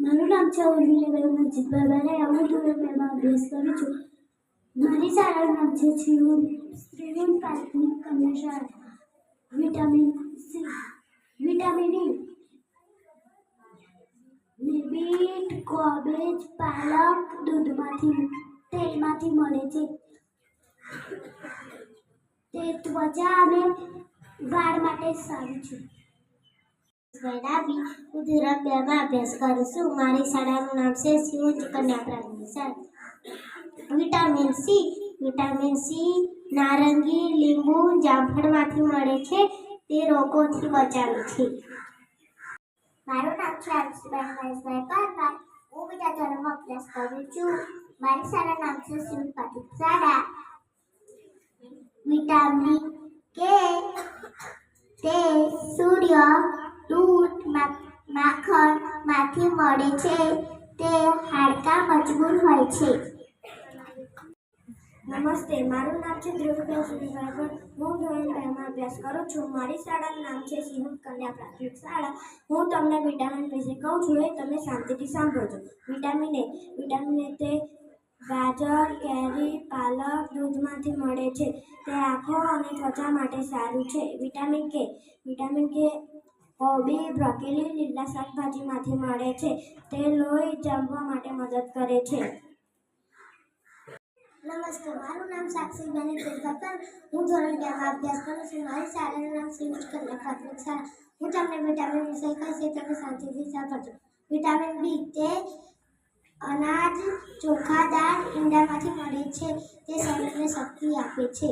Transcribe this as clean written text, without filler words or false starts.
મારું નામ છે ઉર્મિલાબેન મજીદભાઈ બારૈયા. હું ધોરણ 2 માં અભ્યાસ કરું છું. મારી શાળાનું નામ છે શ્રીયુન પ્રાથમિક કન્યા શાળા. Vitamin C, vitamin E bit, કોબીજ, પાલક તેલમાંથી મળે છે. તે ત્વચા અને વાળ માટે સારું છે. હું ધોરણ 2 માં અભ્યાસ કરું છું. મારી શાળાનું નામ છે શિવ કન્યા પ્રાથમિક શાળા. વિટામિન સી નારંગી, લીંબુ, જામફળમાંથી મળે છે. તે રોગોથી બચાવે છે. મારું નામ છે આયુષબેન મહેશભાઈ પરમાર. હું બીજા ધોરણમાં અભ્યાસ કરું છું. મારી શાળાનું નામ છે શિવ પ્રાથમિક શાળા. વિટામિન કે તે સૂર્ય, દૂધ, માખણમાંથી મળે છે. તે હાડકાં મજબૂત હોય છે. નમસ્તે, મારું નામ છે ધ્રુવબેન સુરેશભાઈ. હું ધોરણ 2 માં અભ્યાસ કરું છું. મારી શાળાનું નામ છે સિંહુદ કન્યા પ્રાથમિક શાળા. હું તમને વિટામિન વિશે કહું છું, એ તમે શાંતિથી સાંભળજો. વિટામિન એ તે ગાજર, કેરી, પાલક, દૂધમાંથી મળે છે. તે આંખો અને ત્વચા માટે સારું છે. વિટામિન કે કોબી, બ્રોકોલી, લીલા શાકભાજીમાંથી મળે છે. તે લોહી જમવા માટે મદદ કરે છે. નમસ્તે, મારું નામ સાક્ષીબેન દેવગર. હું ધોરણ 2 માં અભ્યાસ કરું છું. મારી શાળાનું નામ શ્રી કન્યા પ્રાથમિક શાળા. હું તમને વિટામિન વિશે કહીશ, તમે શાંતિથી સાંભળજો. વિટામિન બી તે અનાજ, ચોખા, દાળ, ઈંડામાંથી મળે છે. તે શરીરને શક્તિ આપે છે.